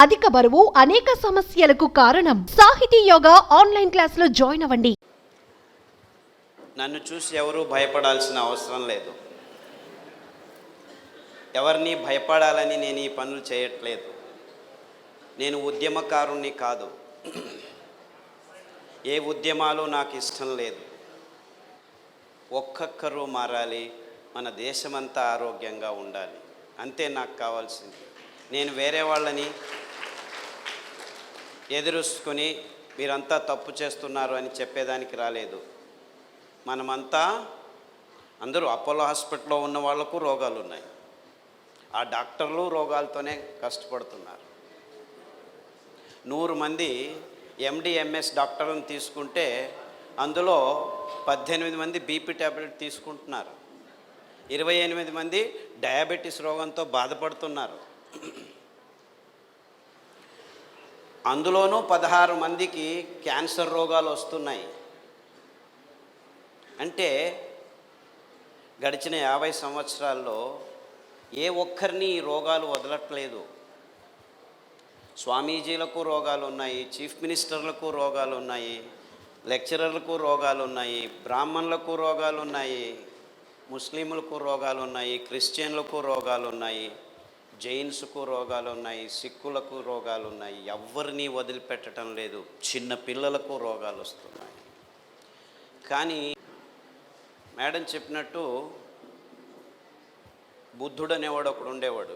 అధిక బరువు అనేక సమస్యలకు కారణం. సాహితీ యోగా ఆన్లైన్ క్లాసులో జాయిన్ అవ్వండి. నన్ను చూసి ఎవరూ భయపడాల్సిన అవసరం లేదు. ఎవరిని భయపడాలని నేను ఈ పనులు చేయట్లేదు. నేను ఉద్యమకారుణ్ణి కాదు. ఏ ఉద్యమాలు నాకు ఇష్టం లేదు. ఒక్కొక్కరు మారాలి, మన దేశమంతా ఆరోగ్యంగా ఉండాలి, అంతే నాకు కావాల్సింది. నేను వేరే వాళ్ళని ఎదురుసుకొని మీరంతా తప్పు చేస్తున్నారు అని చెప్పేదానికి రాలేదు. మనమంతా అందరూ అపోలో హాస్పిటల్లో ఉన్న వాళ్లకు రోగాలు ఉన్నాయి. ఆ డాక్టర్లు రోగాలతోనే కష్టపడుతున్నారు. 100 మంది ఎండి ఎంఎస్ డాక్టర్లను తీసుకుంటే అందులో 18 మంది బీపీ ట్యాబ్లెట్ తీసుకుంటున్నారు. 28 మంది డయాబెటీస్ రోగంతో బాధపడుతున్నారు. అందులోనూ 16 మందికి క్యాన్సర్ రోగాలు వస్తున్నాయి. అంటే గడిచిన 50 సంవత్సరాల్లో ఏ ఒక్కరిని ఈ రోగాలు వదలట్లేదు. స్వామీజీలకు రోగాలు ఉన్నాయి, చీఫ్ మినిస్టర్లకు రోగాలు ఉన్నాయి, లెక్చరర్లకు రోగాలు ఉన్నాయి, బ్రాహ్మణులకు రోగాలు ఉన్నాయి, ముస్లింలకు రోగాలు ఉన్నాయి, క్రిస్టియన్లకు రోగాలు ఉన్నాయి, జైన్స్కు రోగాలు ఉన్నాయి, సిక్కులకు రోగాలు ఉన్నాయి. ఎవరిని వదిలిపెట్టడం లేదు. చిన్న పిల్లలకు రోగాలు వస్తున్నాయి. కానీ మేడం చెప్పినట్టు బుద్ధుడు అనేవాడు ఒకడు ఉండేవాడు.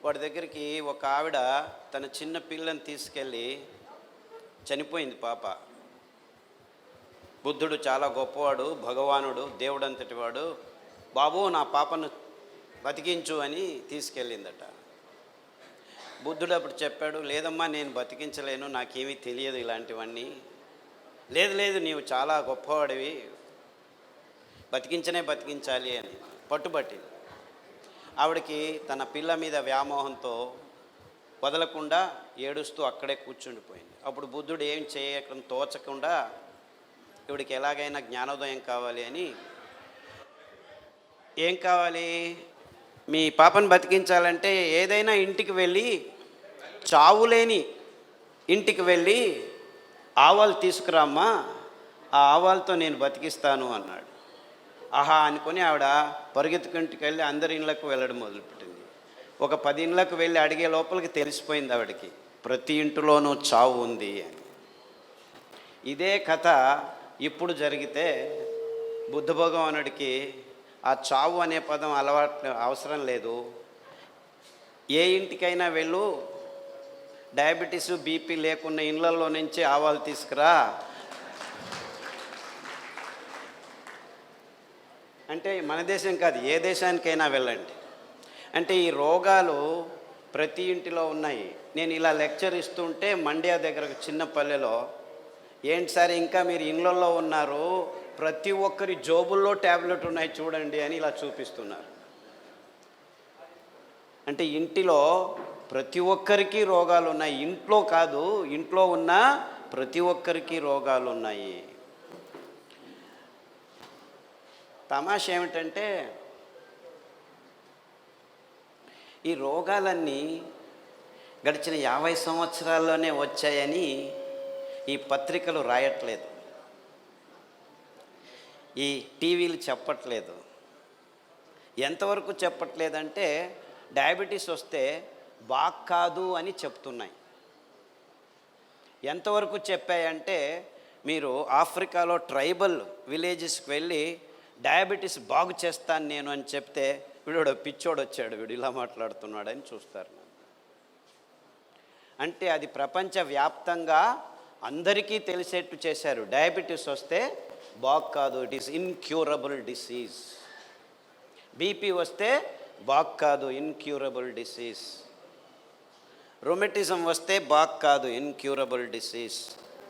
వాడి దగ్గరికి ఒక ఆవిడ తన చిన్న పిల్లని తీసుకెళ్ళి, చనిపోయింది పాప. బుద్ధుడు చాలా గొప్పవాడు, భగవానుడు, దేవుడు అంతటి వాడు. బాబు నా పాపను బతికించు అని తీసుకెళ్ళిందట. బుద్ధుడు అప్పుడు చెప్పాడు, లేదమ్మా నేను బతికించలేను, నాకేమీ తెలియదు ఇలాంటివన్నీ. లేదు లేదు నీవు చాలా గొప్పవాడివి, బతికించాలి అని పట్టుబట్టింది. ఆవిడకి తన పిల్ల మీద వ్యామోహంతో వదలకుండా ఏడుస్తూ అక్కడే కూర్చుండిపోయింది. అప్పుడు బుద్ధుడు ఏం చేయడం తోచకుండా ఇవిడికి ఎలాగైనా జ్ఞానోదయం కావాలి అని, ఏం కావాలి, మీ పాపను బతికించాలంటే ఏదైనా ఇంటికి వెళ్ళి, చావులేని ఇంటికి వెళ్ళి ఆవాలు తీసుకురామ్మా, ఆ ఆవాలతో నేను బతికిస్తాను అన్నాడు. ఆహా అనుకొని ఆవిడ పరిగెత్తుకుంటికి వెళ్ళి అందరి ఇళ్ళకు వెళ్ళడం మొదలుపెట్టింది. ఒక 10 ఇళ్ళకు వెళ్ళి అడిగే లోపలికి తెలిసిపోయింది ఆవిడకి, ప్రతి ఇంటిలోనూ చావు ఉంది అని. ఇదే కథ ఇప్పుడు జరిగితే బుద్ధ భగవానుడికి ఆ చావు అనే పదం అవసరం లేదు. ఏ ఇంటికైనా వెళ్ళు, డయాబెటీసు బీపీ లేకున్న ఇళ్ళల్లో నుంచి ఆవాలు తీసుకురా అంటే మన దేశం కాదు, ఏ దేశానికైనా వెళ్ళండి. అంటే ఈ రోగాలు ప్రతి ఇంటిలో ఉన్నాయి. నేను ఇలా లెక్చర్ ఇస్తుంటే మండ్యా దగ్గర చిన్న పల్లెలో, ఏంటి సార్ ఇంకా మీరు ఇళ్ళల్లో ఉన్నారు, ప్రతి ఒక్కరి జోబుల్లో ట్యాబ్లెట్ ఉన్నాయి చూడండి అని ఇలా చూపిస్తున్నారు. అంటే ఇంటిలో ప్రతి ఒక్కరికి రోగాలు ఉన్నాయి. ఇంట్లో కాదు, ఇంట్లో ఉన్న ప్రతి ఒక్కరికి రోగాలు ఉన్నాయి. తమాషా ఏమిటంటే ఈ రోగాలన్నీ గడిచిన 50 సంవత్సరాల్లోనే వచ్చాయని ఈ పత్రికలు రాయట్లేదు, ఈ టీవీలు చెప్పట్లేదు. ఎంతవరకు చెప్పట్లేదంటే డయాబెటీస్ వస్తే బాగా కాదు అని చెప్తున్నాయి. ఎంతవరకు చెప్పాయంటే, మీరు ఆఫ్రికాలో ట్రైబల్ విలేజెస్కి వెళ్ళి డయాబెటీస్ బాగు చేస్తాను నేను అని చెప్తే, వీడు పిచ్చోడు వచ్చాడు, వీడు ఇలా మాట్లాడుతున్నాడని చూస్తారు. అంటే అది ప్రపంచవ్యాప్తంగా అందరికీ తెలిసేట్టు చేశారు. డయాబెటీస్ వస్తే బాగు కాదు, it is incurable disease. BP వస్తే బాగు కాదు, ఇన్క్యూరబుల్ డిసీజ్. రొమెటిజం వస్తే బాగు కాదు, ఇన్క్యూరబుల్ డిసీజ్.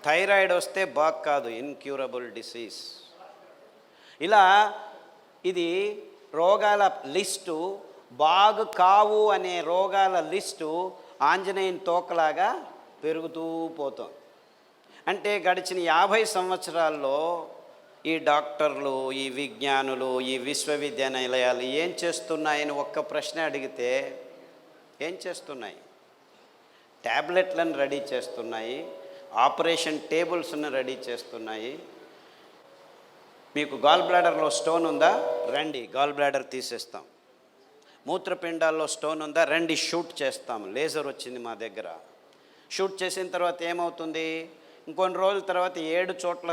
థైరాయిడ్ వస్తే బాగు కాదు, ఇన్క్యూరబుల్ డిసీజ్. ఇలా ఇది రోగాల లిస్టు, బాగు కావు అనే రోగాల లిస్టు ఆంజనేయుని తోకలాగా పెరుగుతూ పోతుంది. అంటే గడిచిన 50 సంవత్సరాల్లో ఈ డాక్టర్లు, ఈ విజ్ఞానులు, ఈ విశ్వవిద్యానిలయాలు ఏం చేస్తున్నాయని ఒక్క ప్రశ్న అడిగితే ఏం చేస్తున్నాయి? ట్యాబ్లెట్లను రెడీ చేస్తున్నాయి, ఆపరేషన్ టేబుల్స్ను రెడీ చేస్తున్నాయి. మీకు గాల్ బ్లాడర్లో స్టోన్ ఉందా? రండి గాల్ బ్లాడర్ తీసేస్తాం. మూత్రపిండాల్లో స్టోన్ ఉందా? రండి షూట్ చేస్తాం. లేజర్ వచ్చింది మా దగ్గర. షూట్ చేసిన తర్వాత ఏమవుతుంది? ఇంకొన్ని రోజుల తర్వాత 7 చోట్ల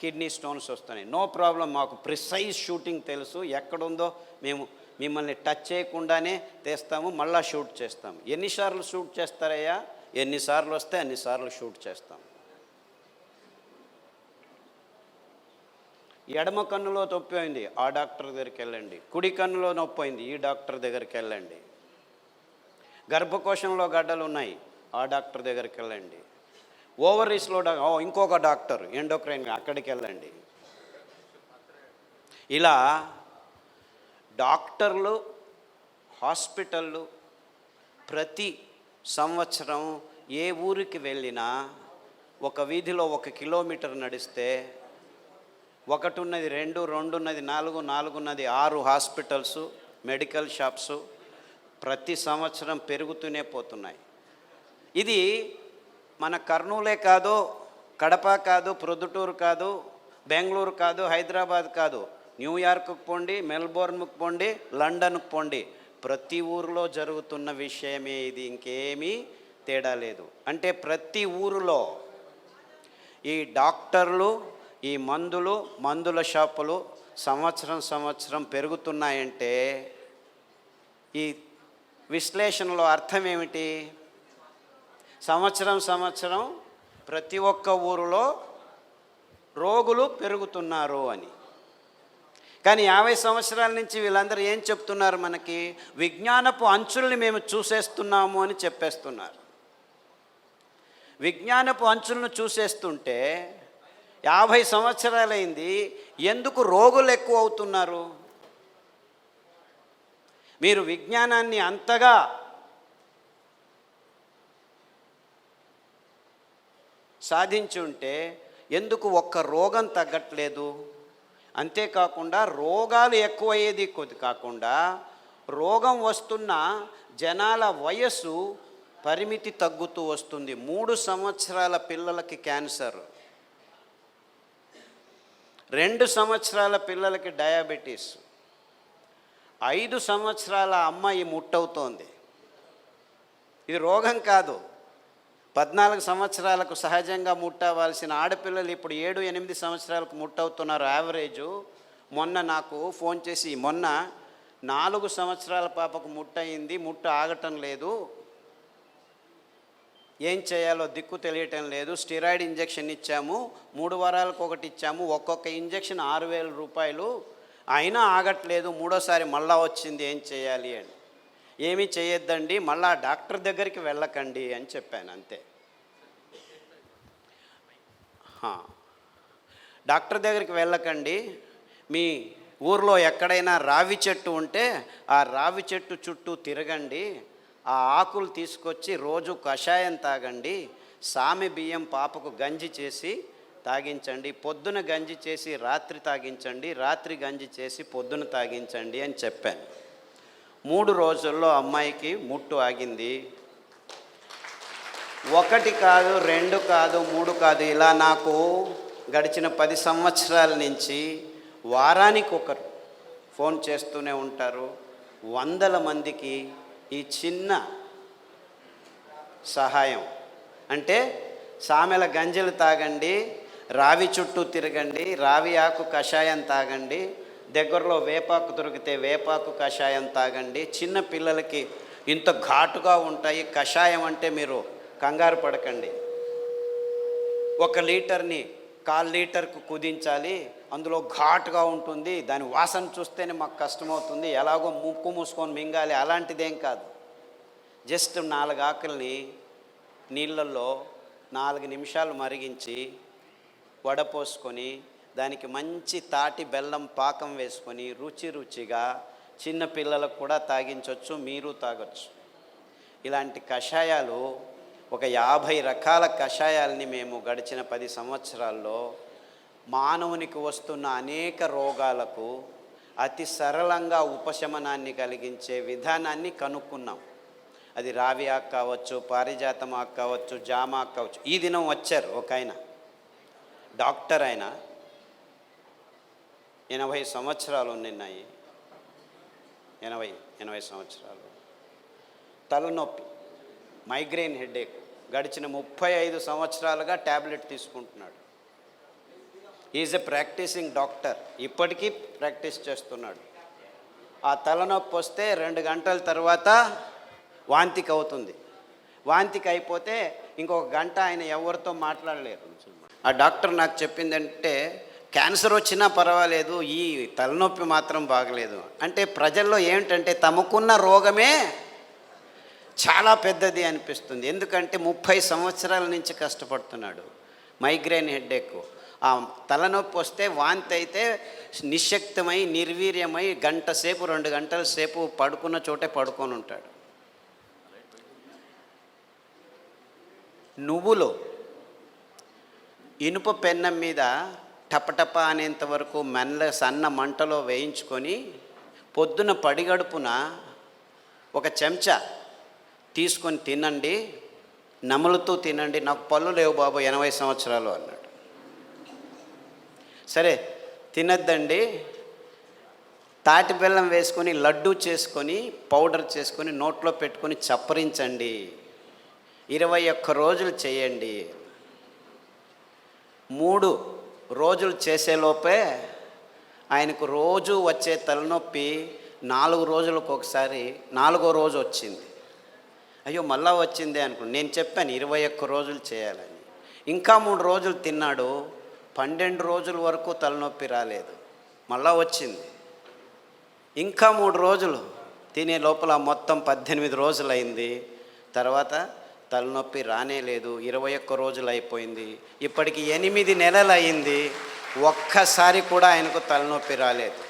కిడ్నీ స్టోన్స్ వస్తున్నాయి. నో ప్రాబ్లం, మాకు ప్రిసైజ్ షూటింగ్ తెలుసు, ఎక్కడుందో మేము మిమ్మల్ని టచ్ చేయకుండానే తీస్తాము, మళ్ళీ షూట్ చేస్తాం. ఎన్నిసార్లు షూట్ చేస్తారయ్యా? ఎన్నిసార్లు వస్తే అన్నిసార్లు షూట్ చేస్తాం. ఎడమ కన్నులో నొప్పి అయింది, ఆ డాక్టర్ దగ్గరికి వెళ్ళండి. కుడి కన్నులో నొప్పి అయింది, ఈ డాక్టర్ దగ్గరికి వెళ్ళండి. గర్భకోశంలో గడ్డలు ఉన్నాయి, ఆ డాక్టర్ దగ్గరికి వెళ్ళండి. ఓవరీస్లో ఇంకొక డాక్టర్ ఎండోక్రైన్, అక్కడికి వెళ్ళండి. ఇలా డాక్టర్లు, హాస్పిటళ్ళు ప్రతి సంవత్సరం ఏ ఊరికి వెళ్ళినా ఒక వీధిలో 1 కిలోమీటర్ నడిస్తే 1 ఉన్నది 2, 2 ఉన్నది 4, 4 ఉన్నది 6 హాస్పిటల్స్, మెడికల్ షాప్స్ ప్రతి సంవత్సరం పెరుగుతూనే పోతున్నాయి. ఇది మన కర్నూలే కాదు, కడప కాదు, ప్రొద్దుటూరు కాదు, బెంగళూరు కాదు, హైదరాబాద్ కాదు, న్యూయార్క్కి పోండి, మెల్బోర్న్కి పోండి, లండన్కి పోండి, ప్రతి ఊరిలో జరుగుతున్న విషయమే ఇది. ఇంకేమీ తేడా లేదు. అంటే ప్రతి ఊరిలో ఈ డాక్టర్లు, ఈ మందుల షాపులు సంవత్సరం పెరుగుతున్నాయంటే ఈ విశ్లేషణలో అర్థం ఏమిటి? సంవత్సరం ప్రతి ఒక్క ఊరిలో రోగులు పెరుగుతున్నారు అని. కానీ 50 సంవత్సరాల నుంచి వీళ్ళందరూ ఏం చెప్తున్నారు? మనకి విజ్ఞానపు అంచుల్ని మేము చూసేస్తున్నాము అని చెప్పేస్తున్నారు. విజ్ఞానపు అంచులను చూసేస్తుంటే 50 సంవత్సరాలైంది, ఎందుకు రోగులు ఎక్కువ అవుతున్నారు? మీరు విజ్ఞానాన్ని అంతగా సాధించి ఉంటే ఎందుకు ఒక్క రోగం తగ్గట్లేదు? అంతేకాకుండా రోగాలు ఎక్కువయ్యేది కాకుండా రోగం వస్తున్న జనాల వయస్సు పరిమితి తగ్గుతూ వస్తుంది. 3 సంవత్సరాల పిల్లలకి క్యాన్సర్, 2 సంవత్సరాల పిల్లలకి డయాబెటీస్, 5 సంవత్సరాల అమ్మాయి ముట్టవుతోంది. ఇది రోగం కాదు. 14 సంవత్సరాలకు సహజంగా ముట్టవలసిన ఆడపిల్లలు ఇప్పుడు 7-8 సంవత్సరాలకు ముట్టవుతున్నారు యావరేజు. మొన్న నాకు ఫోన్ చేసి, మొన్న 4 సంవత్సరాల పాపకు ముట్టయింది, ముట్టు ఆగటం లేదు, ఏం చేయాలో దిక్కు తెలియటం లేదు, స్టిరాయిడ్ ఇంజెక్షన్ ఇచ్చాము, 3 వారాలకు ఒకటి ఇచ్చాము, ఒక్కొక్క ఇంజెక్షన్ 6,000 రూపాయలు, అయినా ఆగట్లేదు, 3వసారి మళ్ళా వచ్చింది, ఏం చేయాలి అని. ఏమీ చేయొద్దండి, మళ్ళా డాక్టర్ దగ్గరికి వెళ్ళకండి అని చెప్పాను, అంతే. డాక్టర్ దగ్గరికి వెళ్ళకండి, మీ ఊర్లో ఎక్కడైనా రావి చెట్టు ఉంటే ఆ రావి చెట్టు చుట్టూ తిరగండి, ఆ ఆకులు తీసుకొచ్చి రోజు కషాయం తాగండి, సామె బియ్యం పాపకు గంజి చేసి తాగించండి, పొద్దున గంజి చేసి రాత్రి తాగించండి, రాత్రి గంజి చేసి పొద్దున తాగించండి అని చెప్పాను. 3 రోజుల్లో అమ్మాయికి ముట్టు ఆగింది. 1 కాదు, 2 కాదు, 3 కాదు, ఇలా నాకు గడిచిన 10 సంవత్సరాల నుంచి వారానికి ఒకరు ఫోన్ చేస్తూనే ఉంటారు. 100 మందికి ఈ చిన్న సహాయం అంటే సామెల గంజలు తాగండి, రావి చుట్టూ తిరగండి, రావి ఆకు కషాయం తాగండి, దగ్గరలో వేపాకు దొరికితే వేపాకు కషాయం తాగండి. చిన్న పిల్లలకి ఇంత ఘాటుగా ఉంటాయి కషాయం అంటే మీరు కంగారు పడకండి. 1 లీటర్ని 1/4 లీటర్కు కుదించాలి, అందులో ఘాటుగా ఉంటుంది, దాని వాసన చూస్తేనే మాకు కష్టమవుతుంది, ఎలాగో ముక్కు మూసుకొని మింగాలి, అలాంటిదేం కాదు. జస్ట్ 4 ఆకుల్ని నీళ్ళల్లో 4 నిమిషాలు మరిగించి వడపోసుకొని దానికి మంచి తాటి బెల్లం పాకం వేసుకొని రుచిగా చిన్న పిల్లలకు కూడా తాగించవచ్చు, మీరు తాగొచ్చు. ఇలాంటి కషాయాలు ఒక 50 రకాల కషాయాలని మేము గడిచిన 10 సంవత్సరాల్లో మానవునికి వస్తున్న అనేక రోగాలకు అతి సరళంగా ఉపశమనాన్ని కలిగించే విధానాన్ని కనుక్కున్నాం. అది రావి ఆకు కావచ్చు, పారిజాతం ఆకు కావచ్చు, జామ ఆకు కావచ్చు. ఈ దినం వచ్చారు ఒక ఆయన, డాక్టర్ ఆయన, 80 సంవత్సరాలు ఉన్నాయి, 80 సంవత్సరాలు. తలనొప్పి, మైగ్రేన్ హెడేక్, గడిచిన 35 సంవత్సరాలుగా ట్యాబ్లెట్ తీసుకుంటున్నాడు. ఈజ్ ఎ ప్రాక్టీసింగ్ డాక్టర్, ఇప్పటికీ ప్రాక్టీస్ చేస్తున్నాడు. ఆ తలనొప్పి వస్తే 2 గంటల తర్వాత వాంతికి అవుతుంది. వాంతికి అయిపోతే ఇంకొక గంట ఆయన ఎవరితో మాట్లాడలేరు. ఆ డాక్టర్ నాకు చెప్పిందంటే, క్యాన్సర్ వచ్చినా పర్వాలేదు, ఈ తలనొప్పి మాత్రం బాగలేదు. అంటే ప్రజల్లో ఏమిటంటే తమకున్న రోగమే చాలా పెద్దది అనిపిస్తుంది. ఎందుకంటే 30 సంవత్సరాల నుంచి కష్టపడుతున్నాడు. మైగ్రేన్ హెడేక్, ఆ తలనొప్పి వస్తే వాంతి అయితే నిశ్శక్తమై నిర్వీర్యమై గంట సేపు 2 గంటల సేపు పడుకున్న చోటే పడుకొని ఉంటాడు. నువ్వులు ఇనుప పెన్నం మీద టపటప అనేంత వరకు సన్న మంటలో వేయించుకొని పొద్దున పడిగడుపున ఒక చెంచా తీసుకొని తినండి, నములుతూ తినండి. నాకు పళ్ళు లేవు బాబు, 80 సంవత్సరాలు అన్నాడు. సరే తినద్దండి, తాటి బెల్లం వేసుకొని లడ్డు చేసుకొని పౌడర్ చేసుకొని నోట్లో పెట్టుకొని చప్పరించండి, 21 రోజులు చేయండి. 3 రోజులు చేసేలోపే ఆయనకు రోజు వచ్చే తలనొప్పి 4 రోజులకు ఒకసారి 4వ రోజు వచ్చింది. అయ్యో మళ్ళా వచ్చిందే అనుకున్నాను. నేను చెప్పాను 21 రోజులు చేయాలని. ఇంకా 3 రోజులు తిన్నాడు, 12 రోజుల వరకు తలనొప్పి రాలేదు, మళ్ళా వచ్చింది. ఇంకా 3 రోజులు తినే లోపల మొత్తం 18 రోజులు అయింది. తర్వాత తలనొప్పి రానే లేదు. 21 రోజులు అయిపోయింది. ఇప్పటికి 8 నెలలు అయింది, ఒక్కసారి కూడా ఆయనకు తలనొప్పి రాలేదు.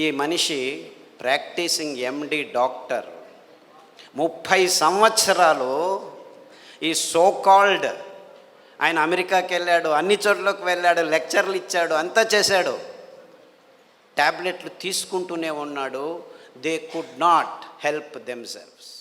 ఈ మనిషి ప్రాక్టీసింగ్ ఎండి డాక్టర్, 30 సంవత్సరాలు ఈ సోకాల్డ్ ఆయన అమెరికాకి వెళ్ళాడు, అన్ని చోట్లకు వెళ్ళాడు, లెక్చర్లు ఇచ్చాడు, అంతా చేశాడు, ట్యాబ్లెట్లు తీసుకుంటూనే ఉన్నాడు. They could not help themselves.